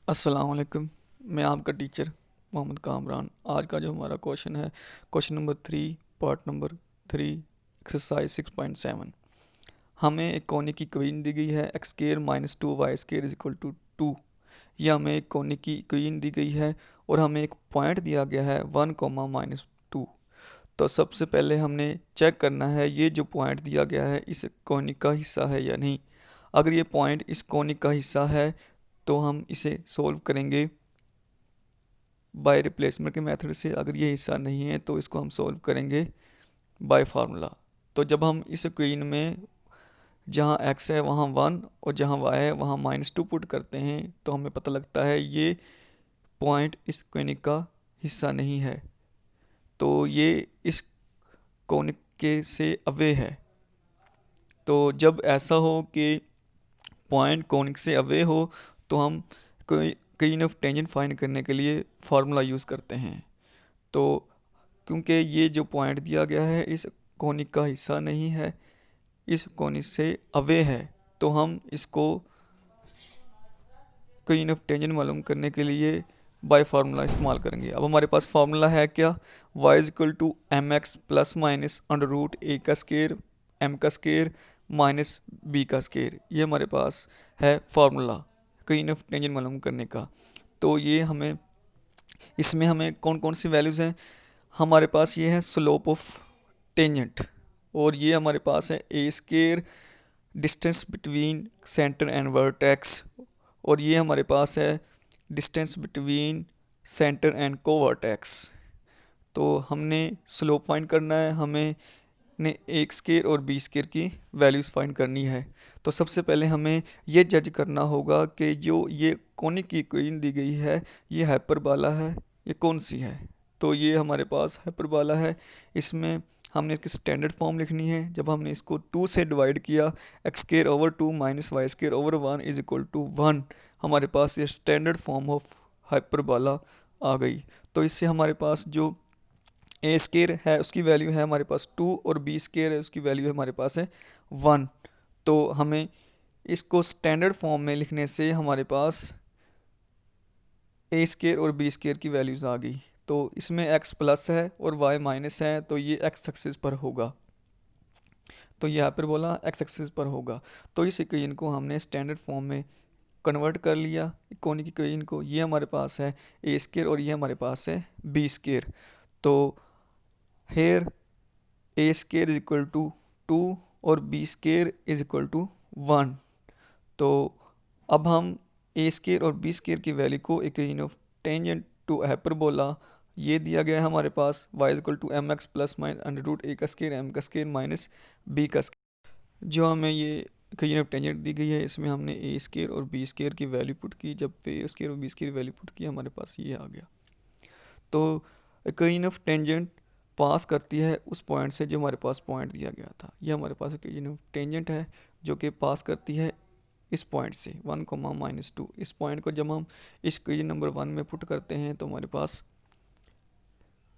अस्सलाम वालेकुम। मैं आपका टीचर मोहम्मद कामरान। आज का जो हमारा क्वेश्चन है, question number 3, part number 3, exercise 6.7। हमें एक कोने की क्वीन दी गई है x square minus 2 y square is equal to 2। यह हमें एक कोने की क्वीन दी गई है और हमें एक पॉइंट दिया गया है 1, -2। तो सबसे पहले हमने चेक करना है ये जो पॉइंट दिया गया है इस कोने का हिस्सा है या नहीं। अगर ये पॉइंट इस कोने का हिस्सा है तो हम इसे सोल्व करेंगे बाय रिप्लेसमेंट के मेथड से। अगर ये हिस्सा नहीं है तो इसको हम सोल्व करेंगे बाय फार्मूला। तो जब हम इस क्वीन में जहाँ x है वहाँ 1 और जहाँ y है वहाँ -2 पुट करते हैं तो हमें पता लगता है ये पॉइंट इस कोनिक का हिस्सा नहीं है, तो ये इस कोनिक के से अवे है। तो जब ऐसा हो कि पॉइंट कोनिक से अवे हो तो हम कोई कई ऑफ टेंजेंट फाइंड करने के लिए फार्मूला यूज़ करते हैं। तो क्योंकि ये जो पॉइंट दिया गया है इस कोनिक का हिस्सा नहीं है, इस कोनिक से अवे है, तो हम इसको कई ऑफ टेंजेंट मालूम करने के लिए बाय फार्मूला इस्तेमाल करेंगे। अब हमारे पास फार्मूला है क्या, y is equal to M X plus minus under root A का स्केयर एम का स्केयर माइनस बी का स्केयर। ये हमारे पास है फार्मूला कई ऑफ टेंजेंट मालूम करने का। तो ये हमें इसमें हमें कौन कौन सी वैल्यूज़ हैं, हमारे पास ये है स्लोप ऑफ टेंजेंट और ये हमारे पास है A square distance between centre and vertex और ये हमारे पास है distance between centre and covertex. तो हमने स्लोप फाइंड करना है, हमें ने एक स्केयर और बी स्केयर की वैल्यूज़ फाइंड करनी है। तो सबसे पहले हमें ये जज करना होगा कि जो ये कोनिक की इक्वेशन दी गई है ये हाइपरबाला है, ये कौन सी है। तो ये हमारे पास हाइपरबाला है। इसमें हमने इसकी स्टैंडर्ड फॉर्म लिखनी है। जब हमने इसको 2 से डिवाइड किया x square over 2 minus y square over 1 is equal to 1, हमारे पास ये स्टैंडर्ड फॉर्म ऑफ हाइपरबाला आ गई। तो इससे हमारे पास जो ए स्केयर है उसकी वैल्यू है हमारे पास 2 और बी स्केयर है उसकी वैल्यू है हमारे पास है 1। तो हमें इसको स्टैंडर्ड फॉर्म में लिखने से हमारे पास ए स्केयर और बी स्केयर की वैल्यूज़ आ गई। तो इसमें x प्लस है और y माइनस है तो ये x एक्सिस पर होगा, तो यहाँ पर बोला x एक्सिस पर होगा। तो इस इक्वेशन को हमने स्टैंडर्ड फॉर्म में कन्वर्ट कर लिया कोनिक इक्वेशन को। ये हमारे पास है ए स्केयर और ये हमारे पास है बी स्केयर। तो here A square is equal to 2 और B square is equal to 1। तो अब हम ए स्केयर और बी स्केयर की वैल्यू को equation of tangent to hyperbola ये दिया गया है हमारे पास y is equal to M X plus minus under root A का स्केयर एम का स्केयर माइनस बी का स्केयर। जो हमें ये इक्वेशन ऑफ टेंजेंट दी गई है इसमें हमने ए स्केयर और बी स्केयर की वैल्यू पुट की। जब ए स्केयर और बी स्केयर वैल्यू पुट की हमारे पास ये आ गया। तो इक्वेशन ऑफ टेंजेंट पास करती है उस पॉइंट से जो हमारे पास पॉइंट दिया गया था। ये हमारे पास इक्वेशन ऑफ टेंजेंट है जो कि पास करती है इस पॉइंट से 1, -2। इस पॉइंट को जब हम इस इक्वेशन नंबर 1 में पुट करते हैं तो हमारे पास,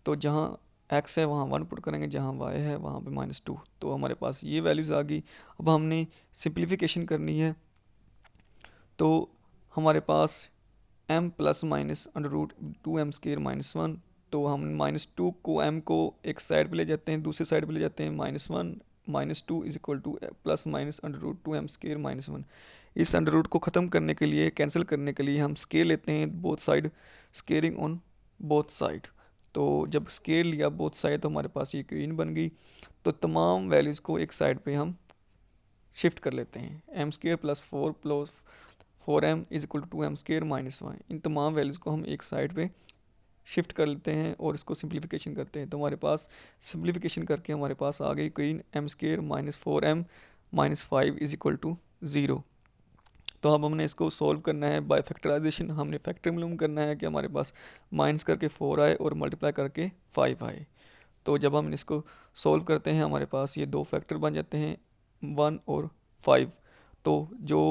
तो जहाँ x है वहाँ 1 पुट करेंगे, जहाँ y है वहाँ पे -2। तो हमारे पास ये वैल्यूज़ आ गई। अब हमने सिंप्लीफिकेशन करनी है। तो हमारे पास m plus minus under root 2m square minus 1। तो हम -2 को m को एक साइड पे ले जाते हैं, दूसरी साइड पे ले जाते हैं -1 -2 is equal to plus minus under root 2m square minus 1। इस अंडर रूट को ख़त्म करने के लिए, कैंसिल करने के लिए हम स्केयर लेते हैं both side, squaring on both side. तो जब स्केयर लिया बोथ साइड तो हमारे पास ये इक्वेशन बन गई। तो तमाम वैल्यूज़ को एक साइड पे हम शिफ्ट कर लेते हैं। M square plus 4 plus 4m is equal to 2m square minus 1। इन तमाम वैल्यूज़ को हम एक साइड पे शिफ्ट कर लेते हैं और इसको सिंप्लीफिकेशन करते हैं। तो हमारे पास सिंप्लीफिकेशन करके हमारे पास आ गई क्वीन M square minus 4m minus 5 is equal to 0। तो अब हमने इसको सॉल्व करना है बाय फैक्टराइजेशन। हमने फैक्टर मालूम करना है कि हमारे पास माइनस करके 4 आए और मल्टीप्लाई करके 5 आए। तो जब हम इसको सॉल्व करते हैं हमारे पास ये दो फैक्टर बन जाते हैं 1 और 5। तो जो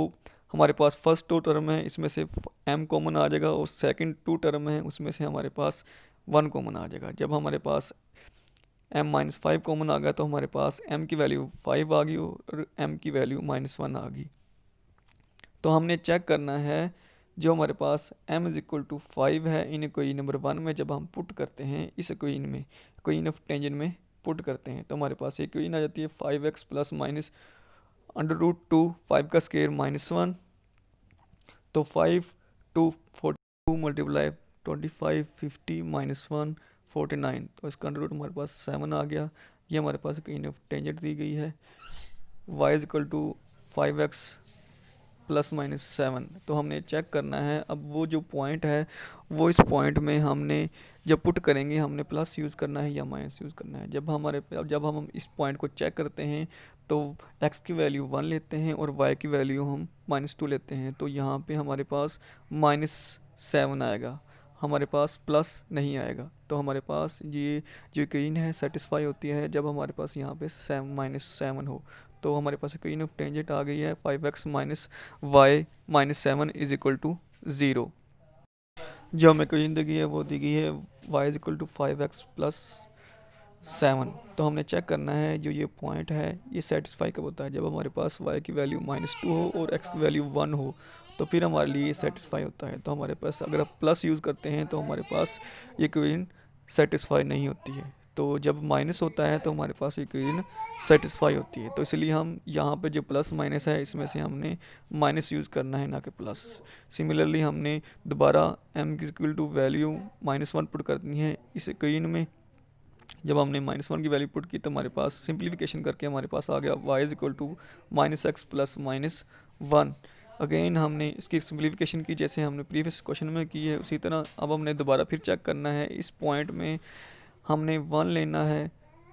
हमारे पास फर्स्ट 2 टर्म है इसमें से m कॉमन आ जाएगा और सेकंड 2 टर्म है उसमें से हमारे पास 1 कॉमन आ जाएगा। जब हमारे पास m-5 कॉमन आ गया तो हमारे पास m की वैल्यू 5 आ गई और m की वैल्यू -1 आ गई। तो हमने चेक करना है जो हमारे पास m इज इक्वल टू 5 है, इन कोई नंबर 1 में जब हम पुट करते हैं, इस कोइन में, कोइन ऑफ टेंजेंट में पुट करते हैं, तो हमारे पास एक कोइन आ जाती है 5x plus minus under root 2 5 का स्केयर -1, तो 5 2 42 मल्टीप्लाई 25 50 -1 49, तो इसका अंडर रूट हमारे पास 7 आ गया। ये हमारे पास कोइन ऑफ टेंजेंट दी गई है, y is equal to 5x plus minus 7। तो हमने चेक करना है, अब वो जो पॉइंट है वो इस पॉइंट में हमने जब पुट करेंगे हमने प्लस यूज़ करना है या माइनस यूज़ करना है। जब हम इस पॉइंट को चेक करते हैं तो x की वैल्यू 1 लेते हैं और y की वैल्यू हम -2 लेते हैं, तो यहाँ पे हमारे पास -7 आएगा, हमारे पास प्लस नहीं आएगा। तो हमारे पास ये जो इक्वेशन है सेटिस्फाई होती है जब हमारे पास यहाँ पे -7 हो। तो हमारे पास इक्वेशन ऑफ टेंजेंट आ गई है 5x minus y minus 7 is equal to 0। जो हमें इक्वेशन दी गई है वो दी गई है y is equal to 5x plus 7। तो हमने चेक करना है जो ये पॉइंट है ये सेटिस्फाई कब होता है, जब हमारे पास y की वैल्यू -2 हो और x की वैल्यू 1 हो, तो फिर हमारे लिए ये सेटिस्फाई होता है। तो हमारे पास अगर आप प्लस यूज़ करते हैं तो हमारे पास ये इक्वेशन सेटिस्फाई नहीं होती है, तो जब माइनस होता है तो हमारे पास इक्वेशन सेटिस्फाई होती है। तो इसलिए हम यहाँ पे जो प्लस माइनस है इसमें से हमने माइनस यूज़ करना है ना कि प्लस। सिमिलरली हमने दोबारा m equal to value -1 put करनी है इस इक्वेशन में। जब हमने -1 की वैल्यू पुट की तो हमारे पास सिंप्लीफिकेशन करके हमारे पास आ गया y is equal to -x plus -1। Again हमने इसकी सिंप्लीफिकेशन की जैसे हमने प्रीवियस क्वेश्चन में की है उसी तरह अब हमने दोबारा फिर चेक करना है। इस पॉइंट में हमने 1 लेना है,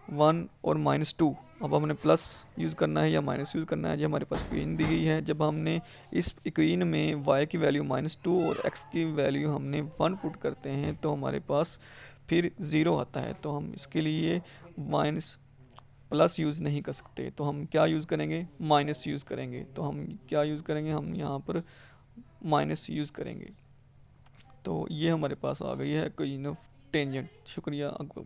1 और -2, अब हमने प्लस यूज़ करना है या माइनस यूज़ करना है, जो हमारे पास इक्वेशन दी गई है। जब हमने इस इक्वेशन में y की वैल्यू -2 और x की वैल्यू हमने 1 पुट करते हैं तो हमारे पास फिर 0 आता है, तो हम इसके लिए माइनस प्लस यूज़ नहीं कर सकते, तो हम क्या यूज़ करेंगे, माइनस यूज़ करेंगे। तो हम क्या यूज़ करेंगे, हम यहाँ पर माइनस यूज़ करेंगे। तो ये हमारे पास आ गई है इक्वेशन ऑफ टेंजेंट। शुक्रिया आपको।